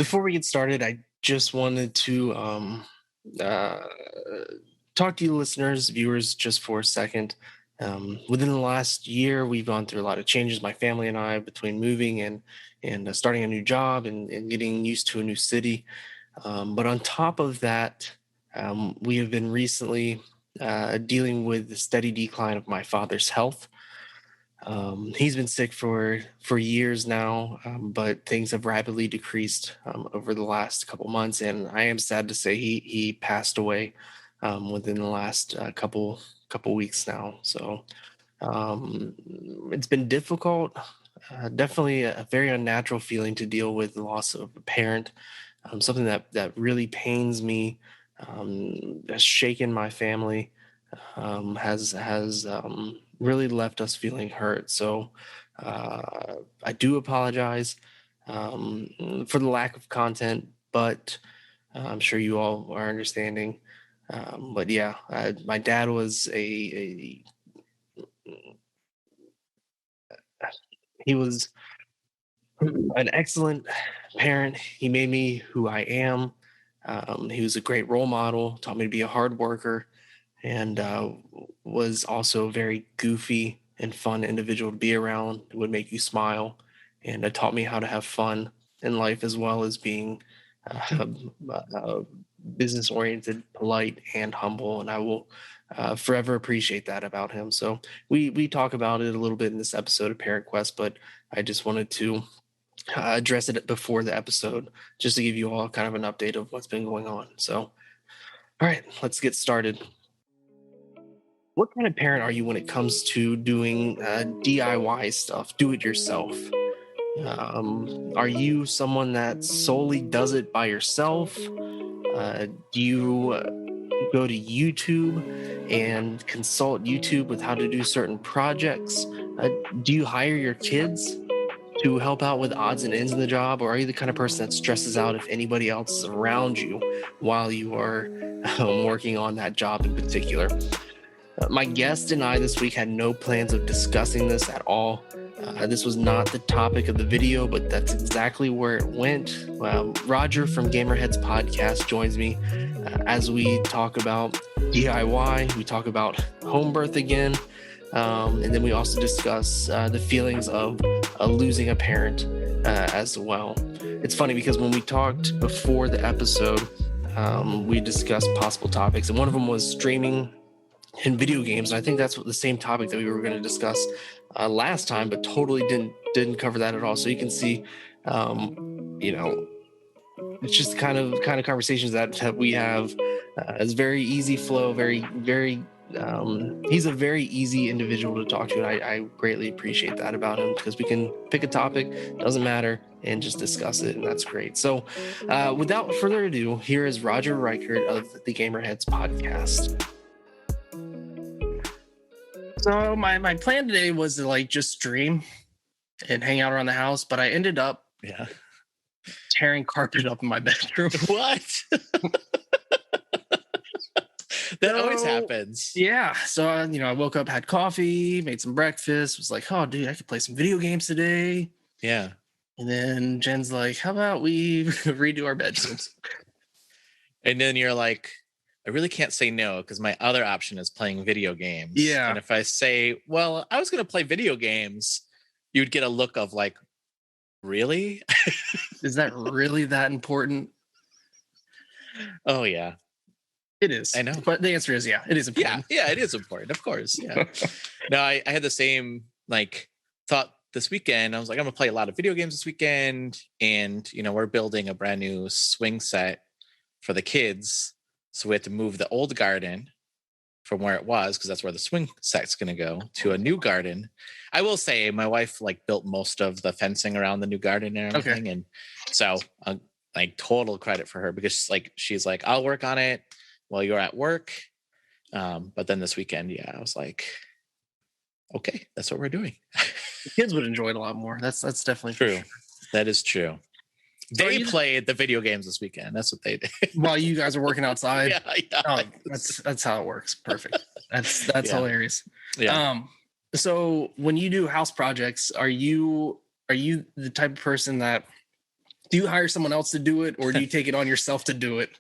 Before we get started, I just wanted to uh, talk to you listeners, viewers, just for a second. Within the last year, we've gone through a lot of changes, my family and I, between moving and starting a new job and getting used to a new city. But on top of that, we have been recently dealing with the steady decline of my father's health. He's been sick for years now, but things have rapidly decreased over the last couple months, and I am sad to say he passed away within the last couple weeks now. So it's been difficult. Definitely a very unnatural feeling to deal with the loss of a parent. Something that really pains me, has shaken my family, has really left us feeling hurt. So I do apologize for the lack of content, but I'm sure you all are understanding. But yeah, my dad was he was an excellent parent. He made me who I am. He was a great role model, taught me to be a hard worker, and was also a very goofy and fun individual to be around. It would make you smile, and it taught me how to have fun in life as well as being uh, business oriented, polite, and humble. And I will forever appreciate that about him. So we talk about it a little bit in this episode of Parent Quest, but I just wanted to address it before the episode just to give you all kind of an update of what's been going on. So, all right, let's get started. What kind of parent are you when it comes to doing DIY stuff, do it yourself? Are you someone that solely does it by yourself? Do you go to YouTube and consult YouTube with how to do certain projects? Do you hire your kids to help out with odds and ends in the job, or are you the kind of person that stresses out if anybody else is around you while you are working on that job in particular? My guest and I this week had no plans of discussing this at all. This was not the topic of the video, but that's exactly where it went. Roger from Gamerheads Podcast joins me as we talk about DIY. We talk about home birth again. And then we also discuss the feelings of losing a parent as well. It's funny because when we talked before the episode, we discussed possible topics, and one of them was streaming in video games. And I think that's the same topic that we were going to discuss last time, but totally didn't cover that at all. So you can see, it's just kind of conversations that we have. It's very easy flow, very. He's a very easy individual to talk to, and I greatly appreciate that about him because we can pick a topic, doesn't matter, and just discuss it, and that's great. So without further ado, here is Roger Reichardt of the Gamerheads Podcast. So my plan today was to just stream and hang out around the house, but I ended up tearing carpet up in my bedroom. What? That always happens. Yeah. So, I woke up, had coffee, made some breakfast, was like, oh, dude, I could play some video games today. Yeah. And then Jen's like, how about we redo our bedrooms? And then you're like, I really can't say no because my other option is playing video games. Yeah. And if I say, well, I was going to play video games, you'd get a look of like, really? Is that really that important? Oh, yeah. It is. I know. But the answer is, yeah, it is important. Yeah, it is important. Of course. Yeah. No, I had the same thought this weekend. I was like, I'm going to play a lot of video games this weekend. And, we're building a brand new swing set for the kids. So we had to move the old garden from where it was, because that's where the swing set's going to go, to a new garden. I will say my wife built most of the fencing around the new garden and everything. Okay. And so total credit for her because she's like, I'll work on it while you're at work. But then this weekend, I was like, okay, that's what we're doing. The kids would enjoy it a lot more. That's definitely true. Sure. That is true. They played the video games this weekend. That's what they did. While you guys are working outside. Yeah. Oh, that's how it works. Perfect. That's hilarious. Yeah. So when you do house projects, are you the type of person that Do you hire someone else to do it, or do you take it on yourself to do it?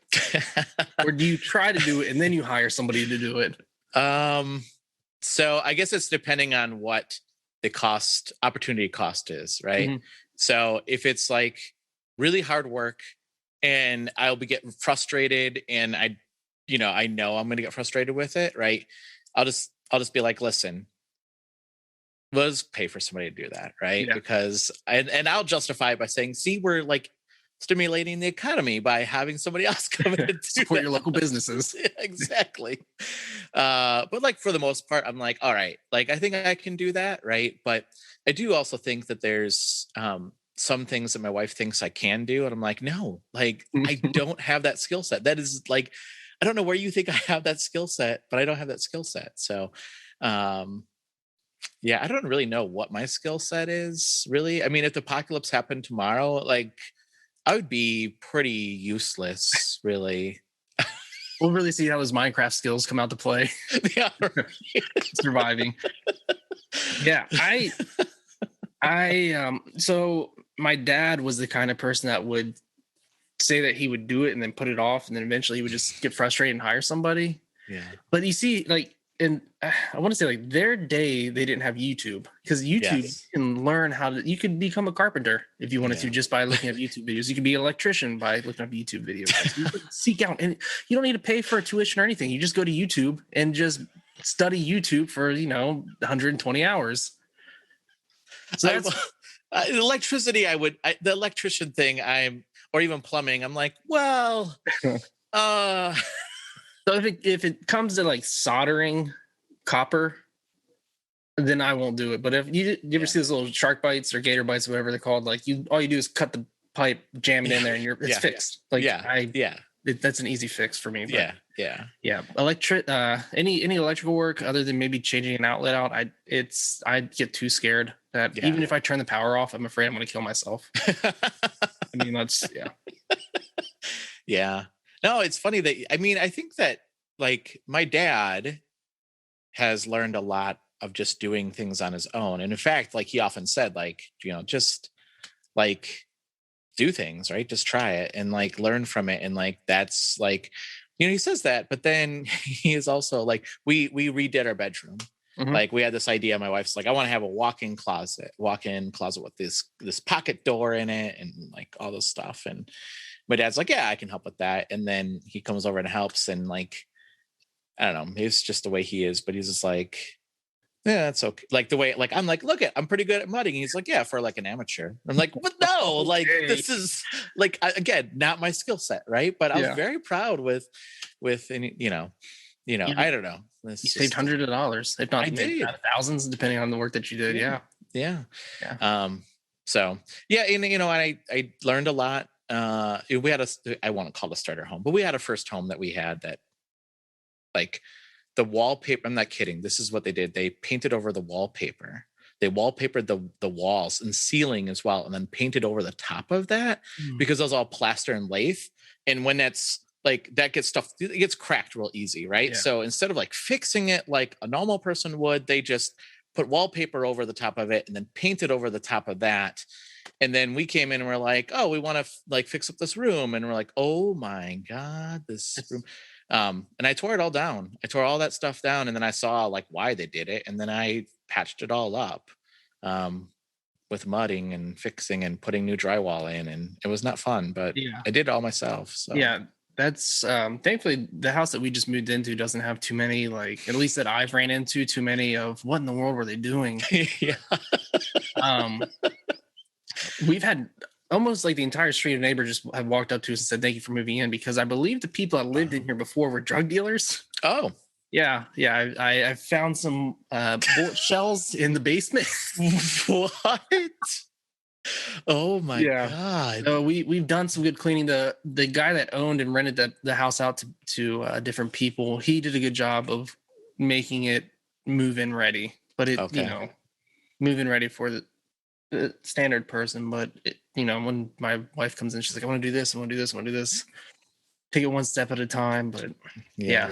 Or do you try to do it and then you hire somebody to do it? So I guess it's depending on what the opportunity cost is, right? So if it's like really hard work and I'll be getting frustrated and I know I'm going to get frustrated with it, right? I'll just be like, listen, let's pay for somebody to do that, right? Yeah. Because and I'll justify it by saying, see, we're like stimulating the economy by having somebody else come in and support your local businesses. Yeah, exactly. But like for the most part, I'm like, all right, like I think I can do that, right? But I do also think that there's some things that my wife thinks I can do, and I'm like, no, like I don't have that skill set. That is like, I don't know where you think I have that skill set, but I don't have that skill set. So yeah, I don't really know what my skill set is, really. I mean, if the apocalypse happened tomorrow, like I would be pretty useless, really. We'll really see how his Minecraft skills come out to play. Yeah, surviving. Yeah, so my dad was the kind of person that would say that he would do it and then put it off, and then eventually he would just get frustrated and hire somebody. Yeah. But you see, like, and I want to say, like, their day they didn't have YouTube, because YouTube, you can learn you could become a carpenter if you wanted to, just by looking at YouTube videos. You could be an electrician by looking up YouTube videos. You could seek out, and you don't need to pay for a tuition or anything. You just go to YouTube and just study YouTube for 120 hours. So that's electricity. The electrician thing, or even plumbing, I'm like, well, So if it comes to like soldering copper, then I won't do it. But if you ever see those little shark bites or gator bites, whatever they're called, like all you do is cut the pipe, jam it in there, and it's fixed. Like that's an easy fix for me. But yeah. Any electrical work other than maybe changing an outlet out, I'd get too scared that even if I turn the power off, I'm afraid I'm going to kill myself. I mean, that's yeah. No, it's funny that, I mean, I think that like my dad has learned a lot of just doing things on his own. And in fact, like he often said, like, just like do things, right? Just try it and like learn from it. And like, that's like, he says that, but then he is also like, we redid our bedroom. Like we had this idea. My wife's like, I want to have a walk-in closet with this pocket door in it and like all this stuff. And my dad's like, yeah, I can help with that. And then he comes over and helps. And like, I don't know, it's just the way he is, but he's just like, yeah, that's okay. Like the way, like, I'm like, look I'm pretty good at mudding. And he's like, yeah, for like an amateur. I'm like, but no, like this is like, again, not my skill set. Right. But I was very proud with, any, I don't know. You saved hundreds of dollars, if not thousands, depending on the work that you did. Yeah. So yeah. And, I learned a lot. We had I want to call it a starter home, but we had a first home that we had that like the wallpaper. I'm not kidding. This is what they did. They painted over the wallpaper. They wallpapered the walls and ceiling as well, and then painted over the top of that because it was all plaster and lathe. And when that's like that gets stuff, it gets cracked real easy, right? Yeah. So instead of like fixing it like a normal person would, they just put wallpaper over the top of it and then painted over the top of that. And then we came in and we're like, oh, we want to like fix up this room. And we're like, oh my God, this room. And I tore it all down. I tore all that stuff down. And then I saw like why they did it. And then I patched it all up with mudding and fixing and putting new drywall in. And it was not fun, but I did it all myself. So yeah, that's thankfully the house that we just moved into doesn't have too many, like, at least that I've ran into too many of what in the world were they doing? We've had almost like the entire street of neighbors just have walked up to us and said, thank you for moving in, because I believe the people that lived in here before were drug dealers. Oh, yeah. I found some bullet shells in the basement. What? Oh my God. So we've done some good cleaning. The guy that owned and rented the house out to different people, he did a good job of making it move-in ready. But move-in ready for the standard person. But when my wife comes in, she's like, I want to do this, I want to do this, I want to do this. Take it one step at a time. But yeah.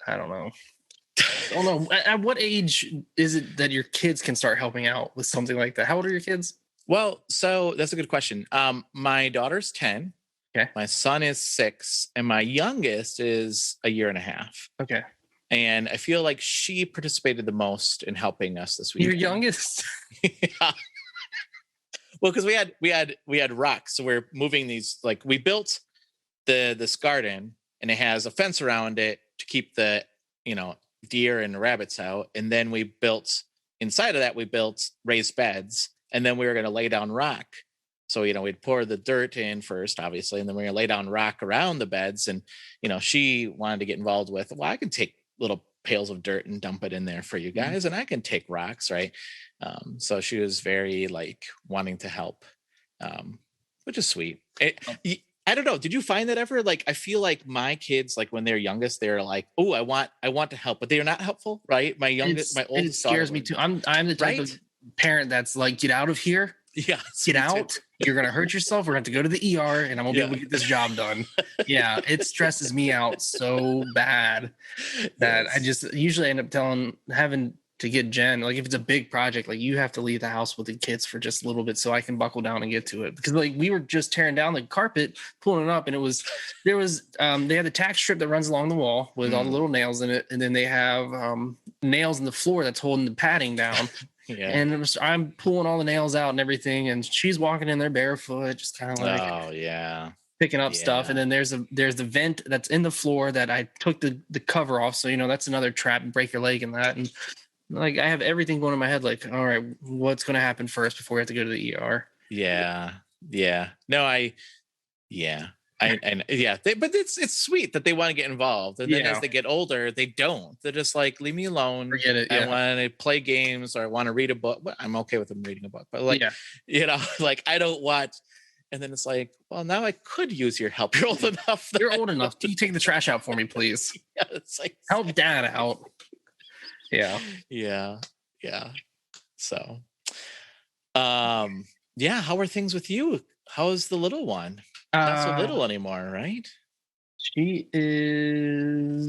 I don't know. Oh no! At what age is it that your kids can start helping out with something like that? How old are your kids? Well, so that's a good question. My daughter's 10. Okay. My son is 6, and my youngest is a year and a half. Okay. And I feel like she participated the most in helping us this Your week. youngest? Yeah. Well, because we had rocks, so we're moving these. Like we built this garden, and it has a fence around it to keep the deer and rabbits out. And then we built inside of that, we built raised beds, and then we were going to lay down rock. So we'd pour the dirt in first, obviously, and then we're going to lay down rock around the beds. And she wanted to get involved with. Well, I can take little pails of dirt and dump it in there for you guys, and I can take rocks, right? So she was very like wanting to help, which is sweet. I don't know. Did you find that ever? Like, I feel like my kids, like when they're youngest, they're like, "Oh, I want to help," but they are not helpful, right? My oldest, it scares me too. I'm the type of parent that's like, get out of here. Yeah, get out. You're gonna hurt yourself. We're going to have to go to the ER, and I'm gonna be able to get this job done. Yeah, it stresses me out so bad that I just usually end up having to get Jen, like if it's a big project, like you have to leave the house with the kids for just a little bit so I can buckle down and get to it. Because like we were just tearing down the carpet, pulling it up, and they had the tack strip that runs along the wall with all the little nails in it, and then they have nails in the floor that's holding the padding down. Yeah. And I'm pulling all the nails out and everything, and she's walking in there barefoot, just kind of like picking up stuff. And then there's the vent that's in the floor that I took the cover off, so that's another trap and break your leg and that. And like I have everything going in my head, like, all right, what's going to happen first before we have to go to the ER? Yeah. No, but it's sweet that they want to get involved, and then as they get older, they don't. They're just like, leave me alone. Forget it. I want to play games or I want to read a book. Well, I'm okay with them reading a book, but like, like I don't want. And then it's like, well, now I could use your help. You're old enough. You're old enough. Can you take the trash out for me, please? Yeah, it's like help Dad out. Yeah. So, how are things with you? How is the little one? Not so little anymore, right? She is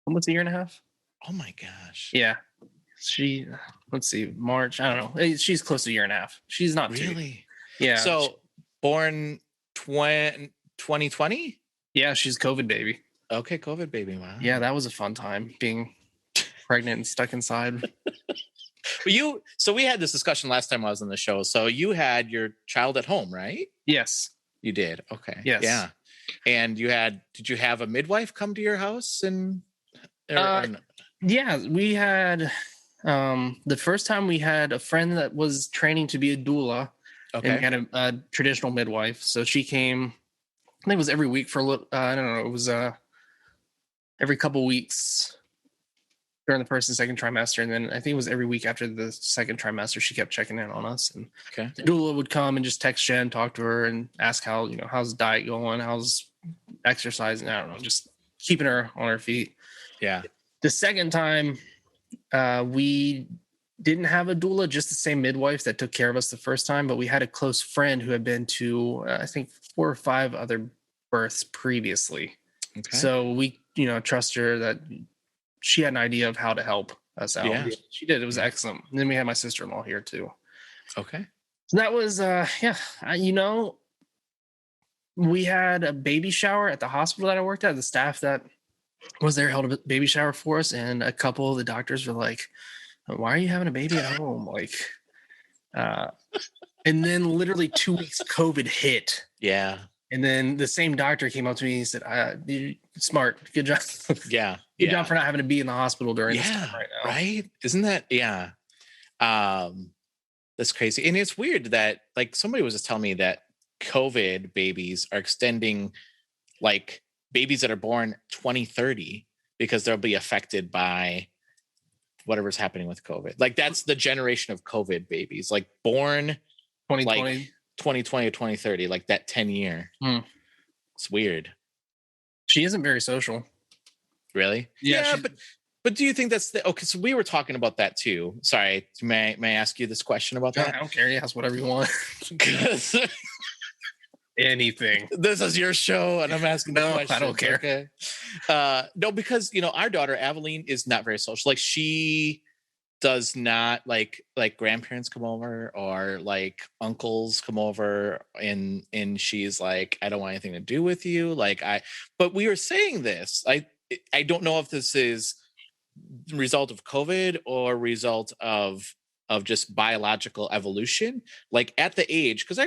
almost a year and a half. Oh my gosh. Yeah. Let's see, March. I don't know. She's close to a year and a half. She's not really. Yeah. So born 2020? Yeah, she's COVID baby. Okay, COVID baby. Wow. Yeah, that was a fun time being pregnant and stuck inside. So we had this discussion last time I was on the show. So you had your child at home, right? Yes. You did. Okay. Yes. Yeah. And did you have a midwife come to your house yeah, we had the first time we had a friend that was training to be a doula. Okay. And we had a traditional midwife. So she came, I think it was every week for a little, I don't know, it was every couple weeks during the first and second trimester. And then I think it was every week after the second trimester, she kept checking in on us. And the doula would come and just text Jen, talk to her and ask how, how's the diet going? How's exercising? I don't know, just keeping her on her feet. Yeah. The second time we didn't have a doula, just the same midwife that took care of us the first time, but we had a close friend who had been to, I think 4 or 5 other births previously. Okay. So we, trust her that she had an idea of how to help us out. Yeah. She did. It was excellent. And then we had my sister-in-law here too. Okay. So that was, we had a baby shower at the hospital that I worked at. The staff that was there held a baby shower for us. And a couple of the doctors were like, why are you having a baby at home? Like, and then literally 2 weeks COVID hit. Yeah. And then the same doctor came up to me and said, you're smart. Good job. Yeah. Good job for not having to be in the hospital during this time right now. Right? Isn't that, that's crazy. And it's weird that like somebody was just telling me that COVID babies are extending like babies that are born 2030 because they'll be affected by whatever's happening with COVID. Like that's the generation of COVID babies, like born 2020 or 2030, like that 10 year. It's weird. She isn't very social. Really? Yeah. But do you think that's okay? So we were talking about that too. Sorry. May I ask you this question about that? I don't care. You ask whatever you want. Anything. This is your show and I'm asking the question. I don't care. Okay. No, because our daughter Aveline is not very social. Like she does not like grandparents come over or like uncles come over and she's like, I don't want anything to do with you. But we were saying this. I don't know if this is result of COVID or result of just biological evolution. Like at the age, because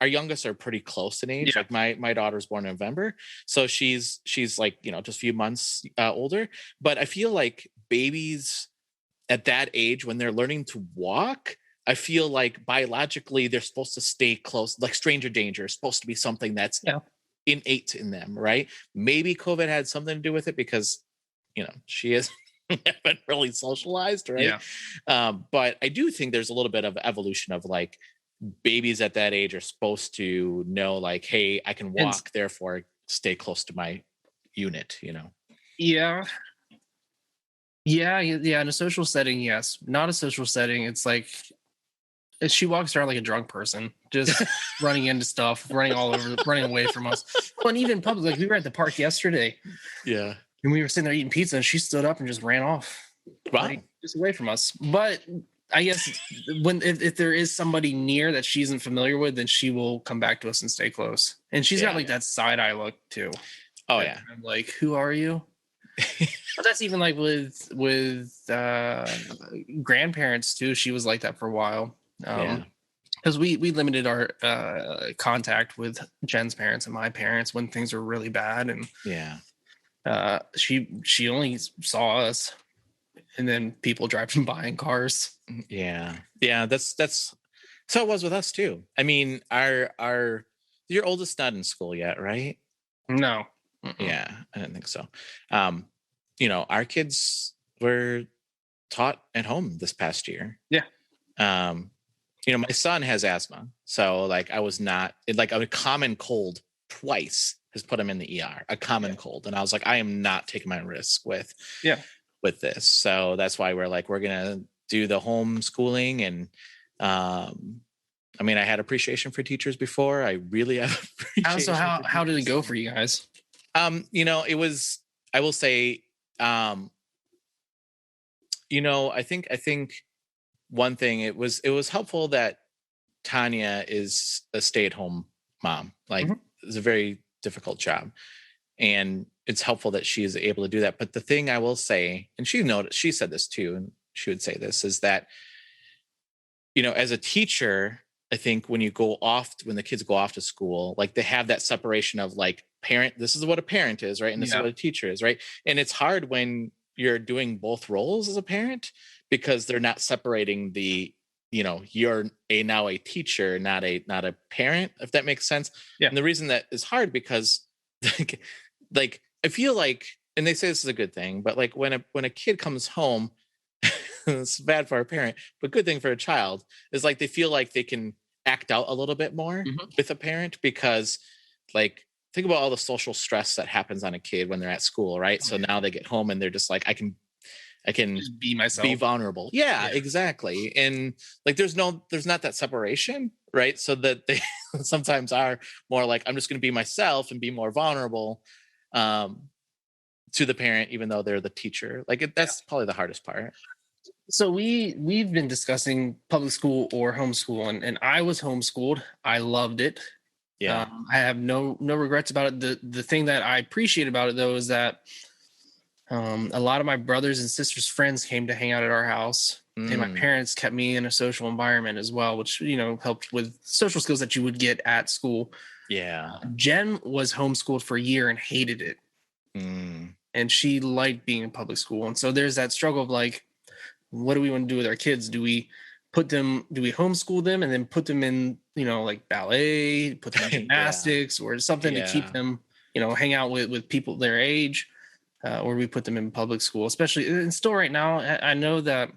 our youngest are pretty close in age. Yeah. Like my daughter's born in November, so she's like, just a few months older. But I feel like babies at that age, when they're learning to walk, I feel like biologically they're supposed to stay close. Like stranger danger is supposed to be something that's innate in them, right? Maybe COVID had something to do with it because she is haven't really socialized, right? But I do think there's a little bit of evolution of like babies at that age are supposed to know, like, hey, I can walk, therefore stay close to my unit. Yeah. In a social setting, yes. Not a social setting, it's like she walks around like a drunk person, just running into stuff, running all over, running away from us. Well, and even public, like we were at the park yesterday. Yeah. And we were sitting there eating pizza, and she stood up and just ran off, just away from us. But I guess if there is somebody near that she isn't familiar with, then she will come back to us and stay close. And she's got like that side eye look too. Oh yeah. I'm like, who are you? But that's even like with grandparents too. She was like that for a while. Because we limited our contact with Jen's parents and my parents when things were really bad, and she only saw us, and then people driving by in cars. That's so it was with us too. I mean, your oldest not in school yet, right? No. Yeah, I didn't think so. Our kids were taught at home this past year. My son has asthma, so like I was not like a common cold twice has put him in the ER, a common cold. And I was like, I am not taking my risk with this. So that's why we're going to do the homeschooling. And, I mean, I had appreciation for teachers before. I really have appreciation. How did it go for you guys? It was, I will say, I think one thing, it was helpful that Tanya is a stay-at-home mom. Like it's a very difficult job, and it's helpful that she is able to do that. But the thing I will say, and she said this too, and she would say this, is that as a teacher, I think when the kids go off to school, like they have that separation of like parent, this is what a parent is, right? And this is what a teacher is, right? And it's hard when you're doing both roles as a parent, because they're not separating the, you're now a teacher, not a parent, if that makes sense. And the reason that is hard, because like I feel like, and they say this is a good thing, but like when a kid comes home, it's bad for a parent, but good thing for a child, is like they feel like they can act out a little bit more with a parent, because like think about all the social stress that happens on a kid when they're at school, right? So now they get home and they're just like, I can just be myself, be vulnerable. Yeah, exactly. And like there's not that separation, right? So that they sometimes are more like, I'm just going to be myself and be more vulnerable to the parent, even though they're the teacher. Like that's probably the hardest part. So we've been discussing public school or homeschool, and I was homeschooled. I loved it. I have no regrets about it. The thing that I appreciate about it though is that a lot of my brothers and sisters' friends came to hang out at our house, and my parents kept me in a social environment as well, which helped with social skills that you would get at school. Jen was homeschooled for a year and hated it, and she liked being in public school. And so there's that struggle of like, what do we want to do with our kids? Do we homeschool them and then put them in, like ballet, put them in gymnastics or something to keep them, hang out with people their age, or we put them in public school, especially, and still right now, I know that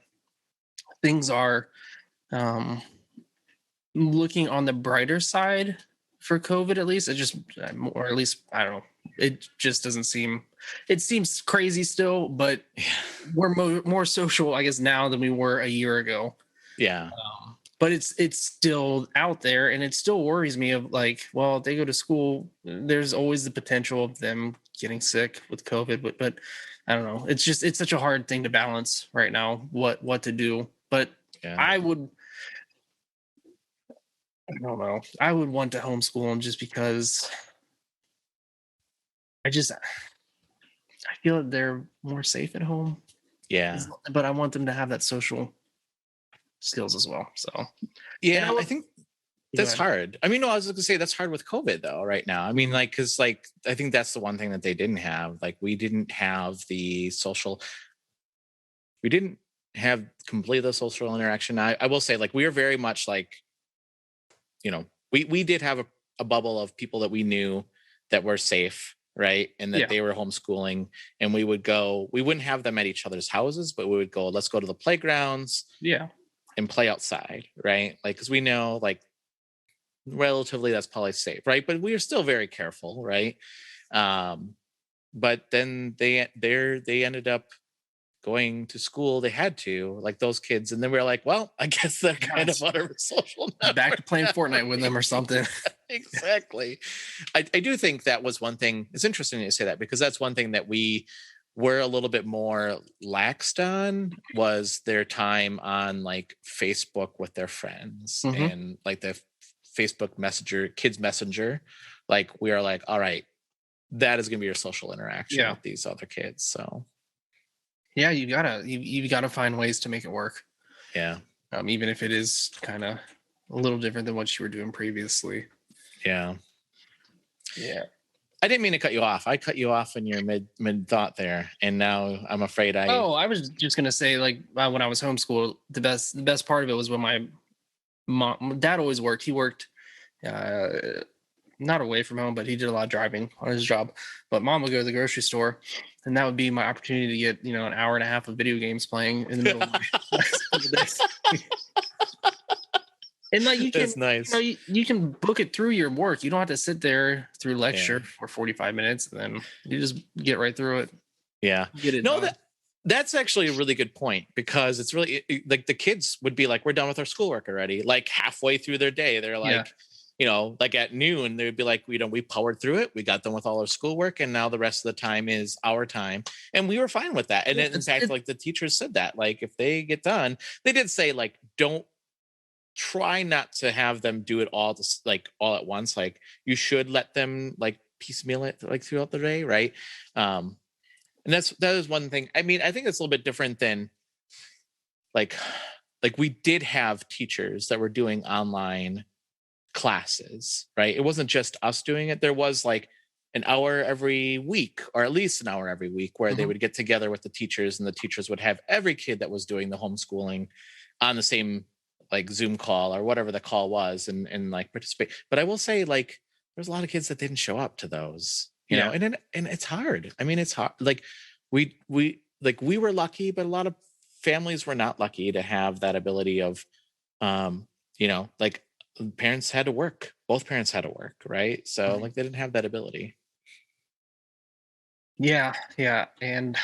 things are looking on the brighter side for COVID, at least. Or at least, I don't know. It just doesn't seem, it seems crazy still, but we're more social, I guess, now than we were a year ago. But it's still out there, and it still worries me of like, well, if they go to school, there's always the potential of them getting sick with COVID, but I don't know. It's such a hard thing to balance right now. What to do? But Yeah. I don't know. I would want to homeschool them just because I feel that they're more safe at home. Yeah. But I want them to have that social skills as well. So Yeah, I think go that's ahead. hard. I mean, no, I was gonna say that's hard with COVID though, right now. I mean, like, cause like I think that's the one thing that they didn't have. Like, we didn't have we didn't have completely the social interaction. I will say, like, we are very much like, we did have a bubble of people that we knew that were safe, right? And that Yeah. they were homeschooling, and we wouldn't have them at each other's houses, but we would go, let's go to the playgrounds Yeah. and play outside, right? Like, because we know, like, relatively that's probably safe, right? But we are still very careful, right? But then they ended up going to school. They had to, like, those kids, and then we were like, well, I guess they're kind of on a social network. Back to playing Fortnite with them or something. Exactly. I do think that was one thing. It's interesting that you say that, because that's one thing that we were a little bit more laxed on, was their time on like Facebook with their friends, and like the Facebook Messenger, kids Messenger. Like, we are like, all right, that is going to be your social interaction with these other kids. So yeah, you gotta find ways to make it work. Yeah. Even if it is kind of a little different than what you were doing previously. Yeah. Yeah. I didn't mean to cut you off. I cut you off in your mid thought there, and now I'm afraid I. Oh, I was just gonna say, like, when I was homeschooled, the best part of it was when my dad always worked. He worked not away from home, but he did a lot of driving on his job. But mom would go to the grocery store, and that would be my opportunity to get an hour and a half of video games playing in the middle of my days. And like, you can, That's nice. You can book it through your work. You don't have to sit there through lecture for 45 minutes, and then you just get right through it. Yeah. Get it. No, that's actually a really good point, because it's really like the kids would be like, we're done with our schoolwork already. Like, halfway through their day, they're like, like at noon, they'd be like, we powered through it. We got done with all our schoolwork, and now the rest of the time is our time. And we were fine with that. And in fact, like, the teachers said that, like, if they get done, they did say, like, don't try not to have them do it all all at once. Like, you should let them like piecemeal it like throughout the day, right? And that is one thing. I mean, I think it's a little bit different than like we did have teachers that were doing online classes, right? It wasn't just us doing it. There was like an hour every week, or at least an hour every week, where they would get together with the teachers, and the teachers would have every kid that was doing the homeschooling on the same like Zoom call or whatever the call was, and like participate. But I will say, like, there's a lot of kids that didn't show up to those, know, and it's hard. I mean, it's hard. Like, we were lucky, but a lot of families were not lucky to have that ability of, like, parents had to work. Both parents had to work, right? So like, they didn't have that ability. Yeah. And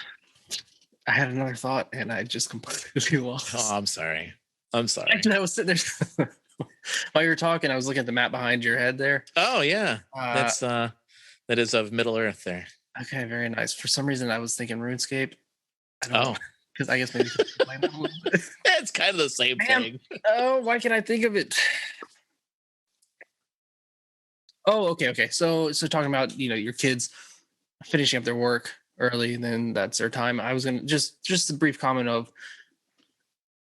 I had another thought, and I just completely lost. Oh, I'm sorry. Actually, I was sitting there while you were talking. I was looking at the map behind your head there. Oh yeah, that is of Middle Earth there. Okay, very nice. For some reason, I was thinking RuneScape. I don't know, Oh, because I guess maybe it's kind of the same thing. Oh, why can't I think of it? Oh, okay. So talking about your kids finishing up their work early, and then that's their time. I was gonna just a brief comment of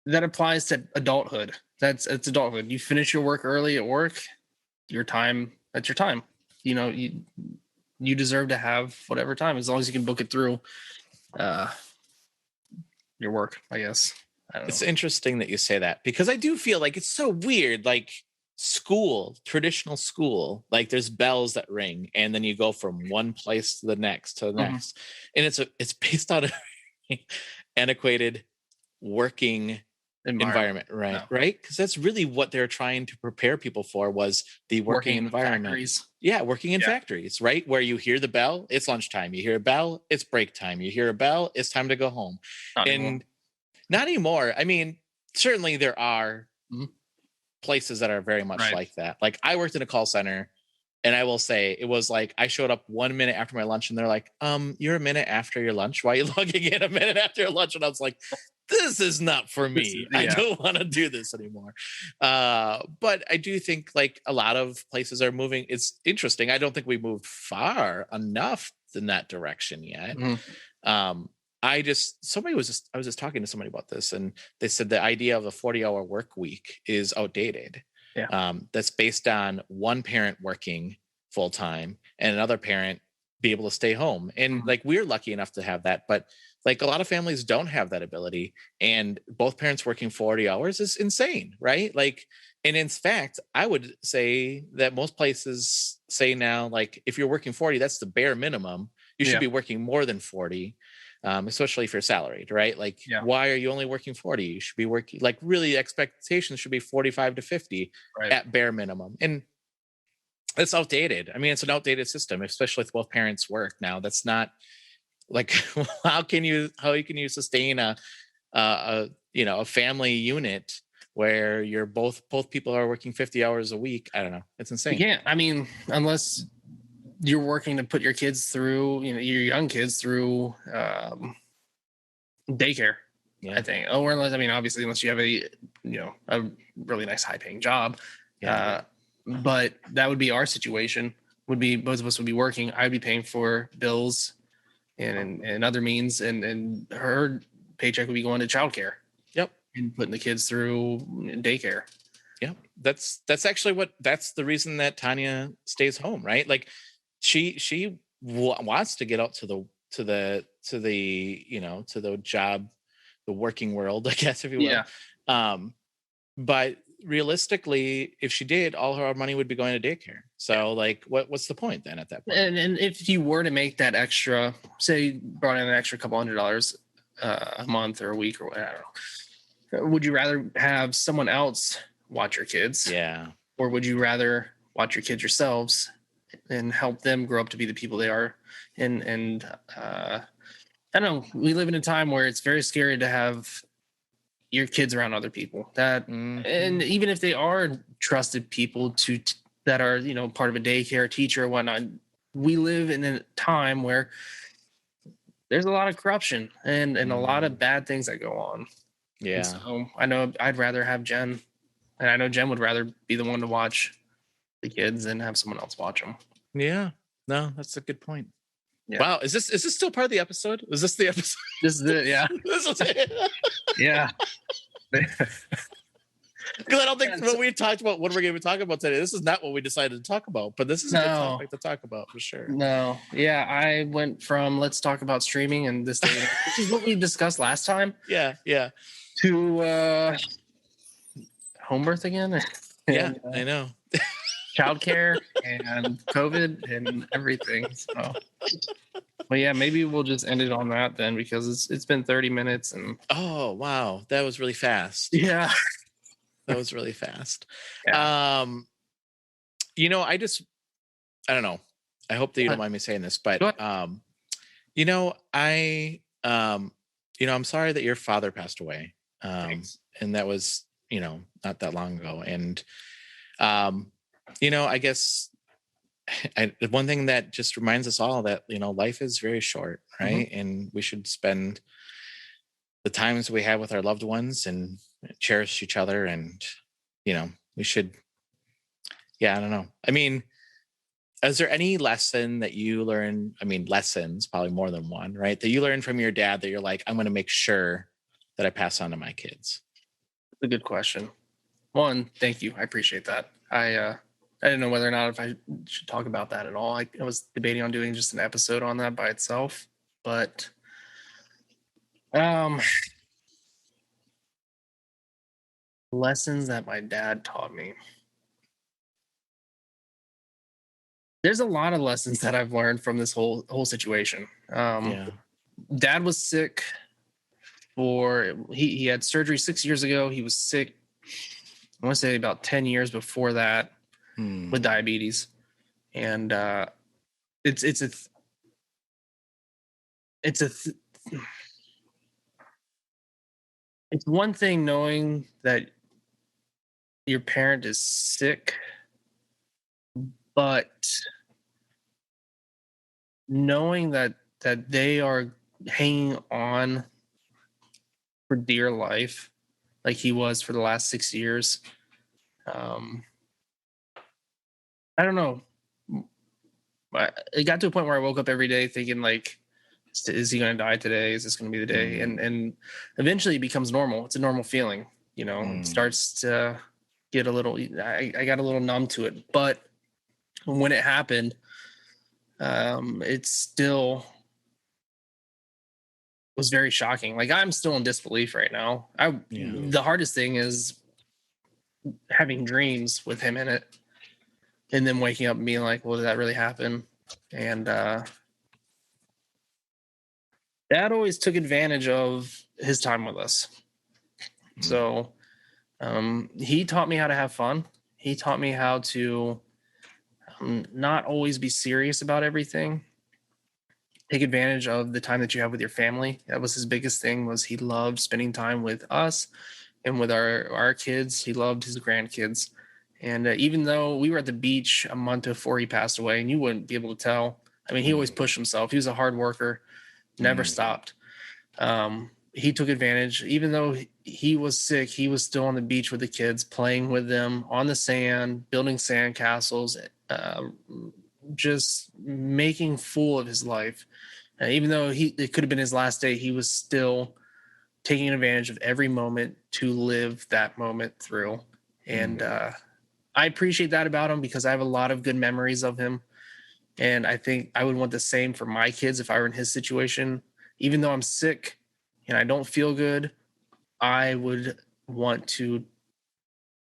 that applies to adulthood. It's adulthood. You finish your work early at work, your time. That's your time. You deserve to have whatever time, as long as you can book it through your work, I guess. I don't know. It's interesting that you say that, because I do feel like it's so weird. Like, traditional school, like, there's bells that ring, and then you go from one place to the next, and it's based on an antiquated working environment, right? No. Right, because that's really what they're trying to prepare people for, was the working environment. Factories. Yeah, working in factories, right? Where you hear the bell, it's lunchtime. You hear a bell, it's break time. You hear a bell, it's time to go home. Not anymore. I mean, certainly there are places that are very much like that. Like, I worked in a call center And I will say it was like I showed up 1 minute after my lunch and they're like, you're a minute after your lunch. Why are you logging in a minute after your lunch? And I was like, this is not for me. I don't want to do this anymore. But I do think like a lot of places are moving. It's interesting. I don't think we moved far enough in that direction yet. I was just talking to somebody about this, and they said the idea of a 40-hour work week is outdated. That's based on one parent working full time and another parent be able to stay home. And like we're lucky enough to have that, but like a lot of families don't have that ability, and both parents working 40 hours is insane, right? Like, and in fact, I would say that most places say now, like if you're working 40, that's the bare minimum. You should be working more than 40. Especially if you're salaried, right? Like, why are you only working 40? You should be working, like, really, expectations should be 45 to 50 at bare minimum. And it's outdated. I mean, it's an outdated system, especially if both parents work now. That's not like, how can you sustain a family unit where you're both people are working 50 hours a week? I don't know. It's insane. Yeah. I mean, unless you're working to put your kids through, your young kids through daycare, I think. Or unless, I mean, obviously, unless you have a really nice high paying job. But that would be our situation. Would be both of us would be working. I'd be paying for bills and other means, and her paycheck would be going to childcare. And putting the kids through daycare. That's actually that's the reason that Tanya stays home, right? Like she wants to get out to the job, the working world, I guess, if you will. But realistically, if she did, all her money would be going to daycare. So like, what's the point then at that point? And if you were to make that extra, say you brought in an extra couple $100 a month or a week or whatever, I don't know, would you rather have someone else watch your kids? Or would you rather watch your kids yourselves and help them grow up to be the people they are? And I don't know, we live in a time where it's very scary to have your kids around other people and even if they are trusted people that are, part of a daycare, teacher or whatnot, we live in a time where there's a lot of corruption and a lot of bad things that go on. And so I know I'd rather have Jen, and I know Jen would rather be the one to watch the kids and have someone else watch them. No, that's a good point. Wow, is this still part of the episode? Is this the episode? This is it. This is it. Because I don't think what we talked about, what we're going to be talking about today, this is not what we decided to talk about, but this is a good topic to talk about for sure. I went from let's talk about streaming and this thing, which is what we discussed last time. To home birth again. And, I know. Childcare and COVID and everything. So, well, maybe we'll just end it on that then, because it's been 30 minutes and. Oh wow, that was really fast. That was really fast. I don't know. I hope that you don't mind me saying this, but I'm sorry that your father passed away. And that was, not that long ago. And I guess one thing that just reminds us all that, life is very short, right? And we should spend the times we have with our loved ones and cherish each other. And, we should, I don't know. I mean, is there any lesson that you learn? I mean, lessons, probably more than one, right? That you learned from your dad that you're like, I'm going to make sure that I pass on to my kids? That's a good question. One, thank you. I appreciate that. I didn't know whether or not if I should talk about that at all. I was debating on doing just an episode on that by itself, but lessons that my dad taught me. There's a lot of lessons that I've learned from this whole situation. Dad was sick he had surgery 6 years ago. He was sick, I want to say about 10 years before that with diabetes. And it's one thing knowing that your parent is sick, but knowing that they are hanging on for dear life, like he was for the last 6 years, um, I don't know. It got to a point where I woke up every day thinking like, is he going to die today? Is this going to be the day? And eventually it becomes normal. It's a normal feeling, It starts to get a little. I got a little numb to it, but when it happened, it still was very shocking. Like I'm still in disbelief right now. The hardest thing is having dreams with him in it, and then waking up and being like, "Well, did that really happen?" And Dad always took advantage of his time with us. So he taught me how to have fun. He taught me how to not always be serious about everything. Take advantage of the time that you have with your family. That was his biggest thing. Was he loved spending time with us and with our kids. He loved his grandkids. And even though we were at the beach a month before he passed away, and you wouldn't be able to tell. I mean, he always pushed himself. He was a hard worker. Never stopped. He took advantage. Even though he was sick, he was still on the beach with the kids, playing with them on the sand, building sand castles, just making full of his life. Even though it could have been his last day, he was still taking advantage of every moment to live that moment through. And I appreciate that about him because I have a lot of good memories of him. And I think I would want the same for my kids if I were in his situation. Even though I'm sick and I don't feel good, I would want to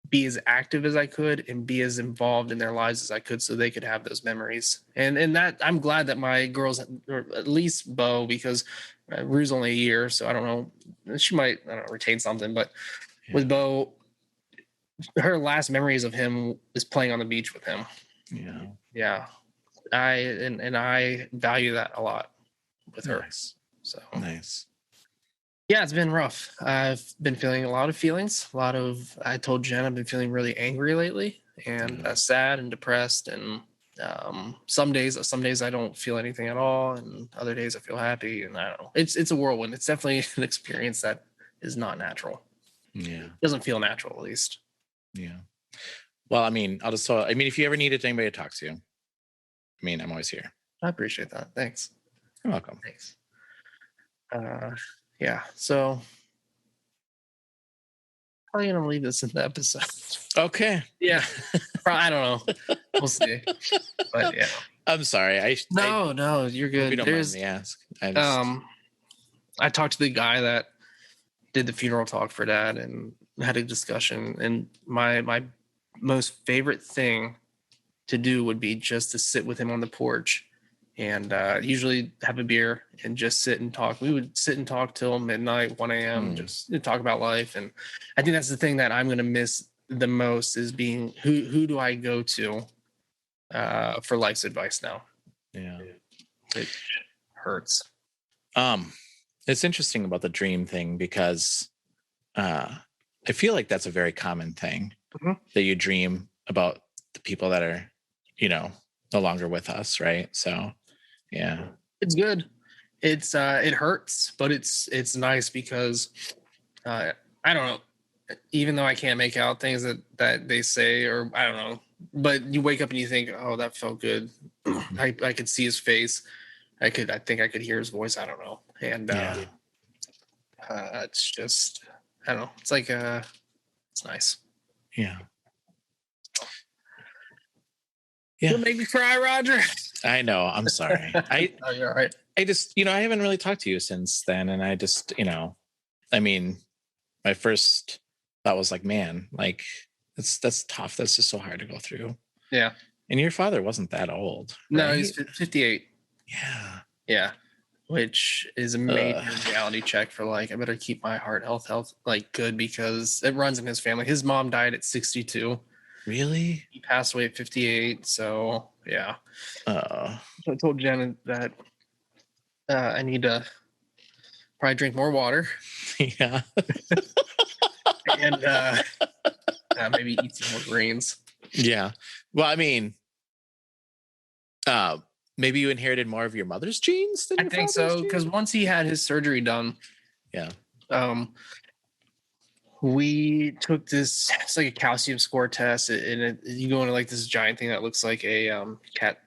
be as active as I could and be as involved in their lives as I could so they could have those memories. And that I'm glad that my girls, or at least Bo, because Rue's only a year, so I don't know, she might retain something, but with Bo, her last memories of him is playing on the beach with him. Yeah. I value that a lot with her. So nice. Yeah, it's been rough. I've been feeling a lot of feelings. I told Jen I've been feeling really angry lately and sad and depressed. And some days I don't feel anything at all, and other days I feel happy. And I don't know. It's a whirlwind. It's definitely an experience that is not natural. Yeah, it doesn't feel natural, at least. Yeah. Well, I mean, if you ever needed anybody to talk to, I'm always here. I appreciate that. Thanks. You're welcome. Thanks. Yeah. So probably gonna leave this in the episode. Okay. Yeah. I don't know. We'll see. But yeah. I'm sorry. No, you're good. You don't mind me ask. I talked to the guy that did the funeral talk for Dad and had a discussion. And my most favorite thing to do would be just to sit with him on the porch and usually have a beer and just sit and talk. We would sit and talk till midnight, 1 a.m., just to talk about life. And I think that's the thing that I'm going to miss the most is being who do I go to for life's advice now? Yeah. It hurts. It's interesting about the dream thing because I feel like that's a very common thing that you dream about the people that are, no longer with us, right? So, yeah, it's good. It's it hurts, but it's nice because I don't know. Even though I can't make out things that they say, or I don't know, but you wake up and you think, oh, that felt good. I could see his face. I think I could hear his voice. I don't know. And it's just, I don't know. It's like, it's nice. Yeah. You'll make me cry, Roger. I know. I'm sorry. Oh, you're all right. I just, I haven't really talked to you since then. And I just, my first thought was like, man, like that's tough. That's just so hard to go through. Yeah. And your father wasn't that old. No, right? he's 58. Yeah. Yeah. Which is a major reality check for like, I better keep my heart health like good because it runs in his family. His mom died at 62. Really? He passed away at 58. So yeah. So I told Jen that I need to probably drink more water. Yeah. And maybe eat some more greens. Yeah. Well, Maybe you inherited more of your mother's genes than I your think father's so, because genes? once he had his surgery done, Yeah. We took this. It's like a calcium score test, and you go into like this giant thing that looks like a cat.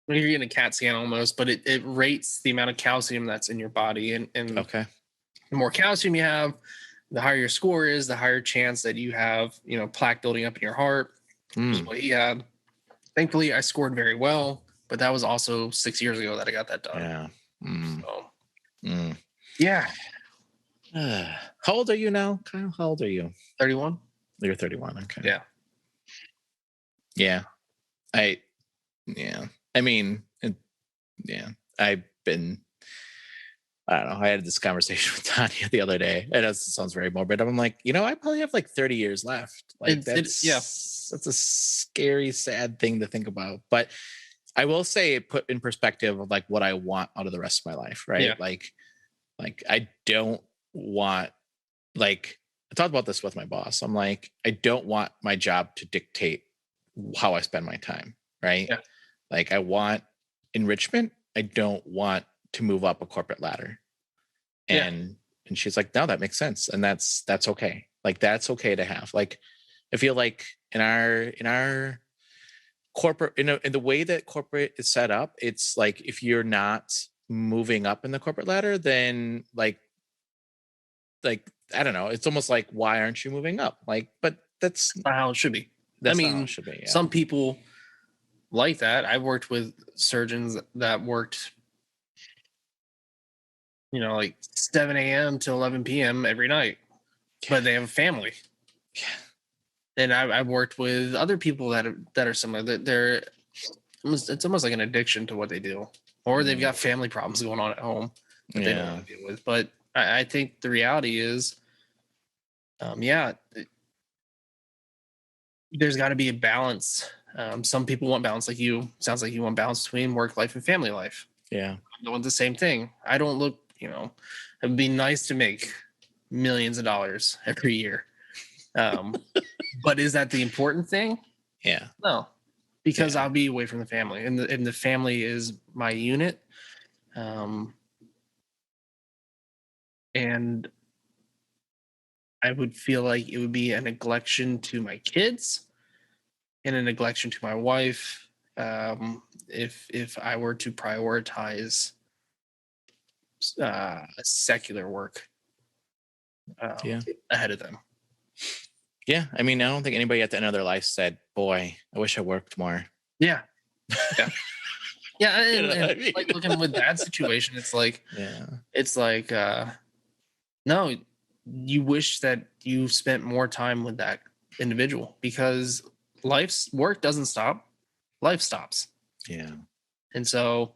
You're getting a CAT scan almost, but it rates the amount of calcium that's in your body, and Okay. the more calcium you have, the higher your score is, the higher chance that you have, plaque building up in your heart, which is what he had. Thankfully, I scored very well, but that was also 6 years ago that I got that done. Yeah. So, yeah. How old are you now, Kyle? How old are you? 31. You're 31. Okay. Yeah. Yeah. I mean, I've been, I don't know. I had this conversation with Tanya the other day. I know this sounds very morbid. I'm like, I probably have like 30 years left. Like that's a scary, sad thing to think about. But I will say it put in perspective of like what I want out of the rest of my life. Right. Yeah. Like I don't want, like, I talked about this with my boss. I'm like, I don't want my job to dictate how I spend my time. Right. Yeah. Like I want enrichment. I don't want to move up a corporate ladder. And she's like, no, that makes sense. And that's okay. Like, that's okay to have. Like, I feel like in our corporate, in the way that corporate is set up, it's like, if you're not moving up in the corporate ladder, then like, I don't know. It's almost like, why aren't you moving up? Like, but that's not how it should be. That's not how it should be. Yeah. Some people like that. I've worked with surgeons that worked, like 7 a.m. to 11 p.m. every night, but they have a family. Yeah. And I've worked with other people that are similar. That it's almost like an addiction to what they do, or they've got family problems going on at home that they don't want to deal with. But I think the reality is, there's got to be a balance. Some people want balance, like you. Sounds like you want balance between work life and family life. Yeah, I want the same thing. I don't look, it'd be nice to make millions of dollars every year. But is that the important thing? Yeah. No, because I'll be away from the family, and the family is my unit. And I would feel like it would be a neglection to my kids and a neglection to my wife if I were to prioritize secular work ahead of them. Yeah, I mean, I don't think anybody at the end of their life said, "Boy, I wish I worked more." Yeah, yeah, and like looking with that situation, it's like, no, you wish that you spent more time with that individual, because life's work doesn't stop, life stops. Yeah, and so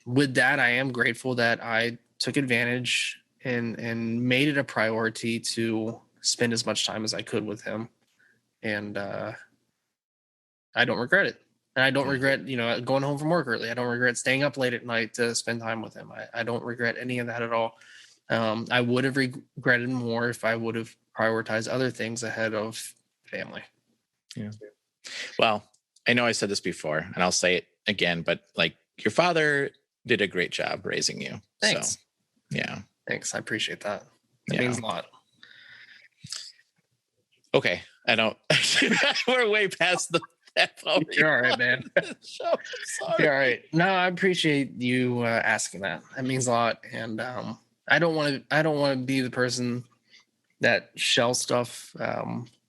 with that, I am grateful that I took advantage and made it a priority to spend as much time as I could with him. And I don't regret it. And I don't regret, going home from work early. I don't regret staying up late at night to spend time with him. I don't regret any of that at all. I would have regretted more if I would have prioritized other things ahead of family. Yeah. Well, I know I said this before, and I'll say it again, but like, your father did a great job raising you. Thanks. So, yeah. Thanks. I appreciate that. It means a lot. Okay. I don't. We're way past that point. You're all right, man. Sorry. You're all right. No, I appreciate you asking that. That means a lot. And I don't want to be the person that shells stuff.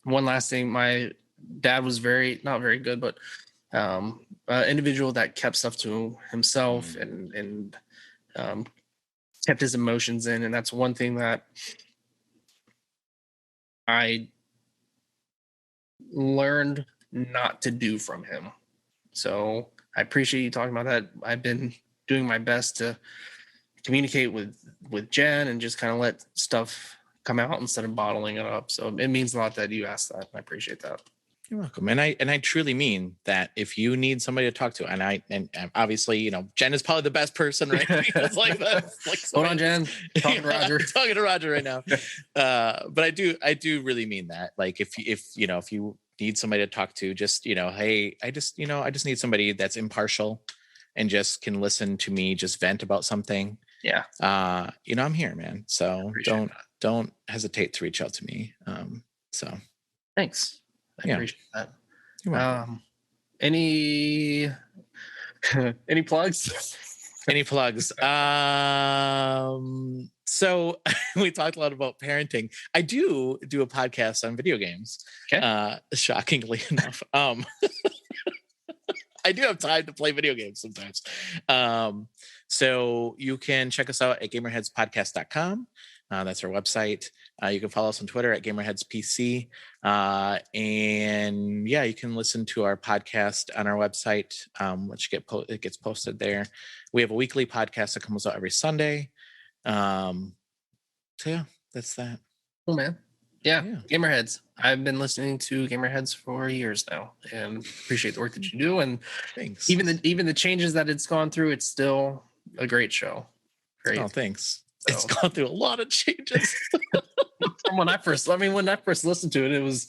One last thing, my dad was not very good, but individual that kept stuff to himself and kept his emotions in. And that's one thing that I learned not to do from him. So I appreciate you talking about that. I've been doing my best to communicate with Jen and just kind of let stuff come out instead of bottling it up. So it means a lot that you asked that. I appreciate that. You're welcome. And I truly mean that. If you need somebody to talk to, and obviously, Jen is probably the best person, right? Because like that. Like, hold on, Jen. Talking to Roger. Talking to Roger right now. But I do really mean that. Like, if you need somebody to talk to, just, hey, I just need somebody that's impartial and just can listen to me just vent about something. Yeah. I'm here, man. So Appreciate don't hesitate to reach out to me. So Thanks. I appreciate that. You're welcome. Any plugs? Any plugs? So we talked a lot about parenting. I do a podcast on video games. Okay. Shockingly enough. I do have time to play video games sometimes. So you can check us out at gamerheadspodcast.com. That's our website. You can follow us on Twitter at GamerheadsPC. And yeah, you can listen to our podcast on our website, which it gets posted there. We have a weekly podcast that comes out every Sunday. So yeah, that's that. Oh man. Yeah. Gamerheads. I've been listening to Gamerheads for years now, and appreciate the work that you do. And thanks. Even the changes that it's gone through, it's still a great show. Great. Oh, thanks. So. It's gone through a lot of changes. From when I first listened to it, it was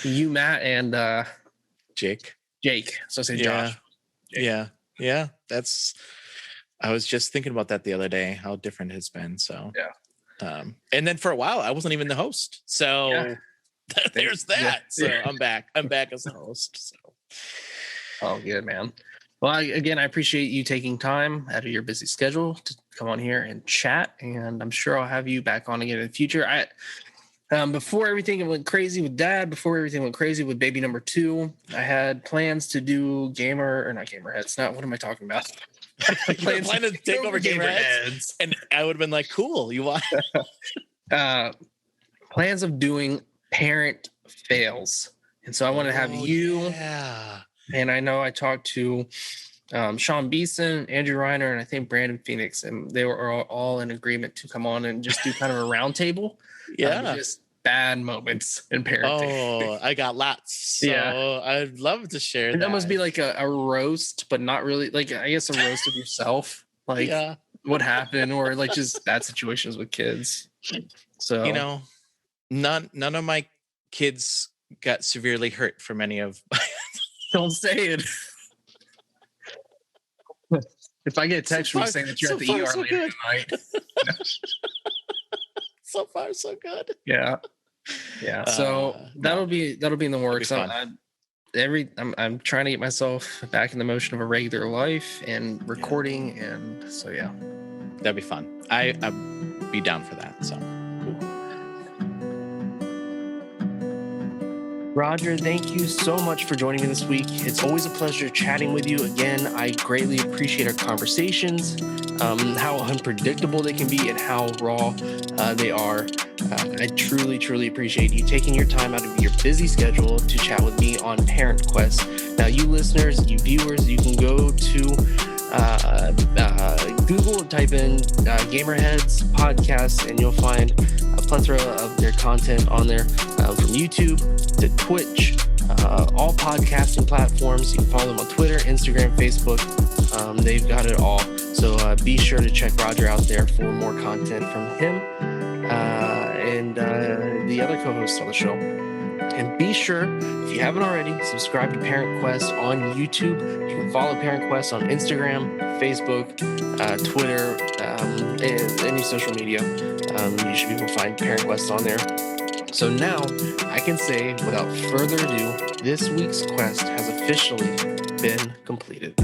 you, Matt, and Jake. So I say Josh. Jake. Yeah. I was just thinking about that the other day, how different it's been. So yeah. And then for a while, I wasn't even the host. So there's that. Yeah. So I'm back as the host. So. Oh, good, man. Well, I appreciate you taking time out of your busy schedule to come on here and chat. And I'm sure I'll have you back on again in the future. Before everything went crazy with Dad, before everything went crazy with baby number 2, I had plans to do not Gamerheads. What am I talking about? Plans to take over Gamerheads, and I would have been like, "Cool, you want?" Plans of doing parent fails, and so I want to have you. Yeah. And I know I talked to Sean Beeson, Andrew Reiner, and I think Brandon Phoenix, and they were all in agreement to come on and just do kind of a roundtable. Yeah. Just bad moments in parenting. Oh, I got lots. So I'd love to share that. That must be like a roast, but not really. Like, I guess a roast of yourself. Like, what happened, or like just bad situations with kids. So, none of my kids got severely hurt from any of. Don't say it. If I get a text from you saying that you're at the ER later tonight. So far, so good. Yeah. So that'll be in the works. I'm trying to get myself back in the motion of a regular life and recording, and so that'd be fun. I'd be down for that. So. Roger, thank you so much for joining me this week. It's always a pleasure chatting with you. Again, I greatly appreciate our conversations, how unpredictable they can be and how raw they are. I truly, truly appreciate you taking your time out of your busy schedule to chat with me on Parent Quest. Now, you listeners, you viewers, you can go to Google, type in Gamerheads podcast, and you'll find a plethora of their content on there, from YouTube to Twitch, all podcasting platforms. You can follow them on Twitter, Instagram, Facebook. They've got it all. So be sure to check Roger out there for more content from him and the other co-hosts on the show. And be sure, if you haven't already, subscribe to Parent Quest on YouTube. You can follow Parent Quest on Instagram, Facebook, Twitter, and any social media. You should be able to find Parent Quest on there. So now I can say, without further ado, this week's quest has officially been completed.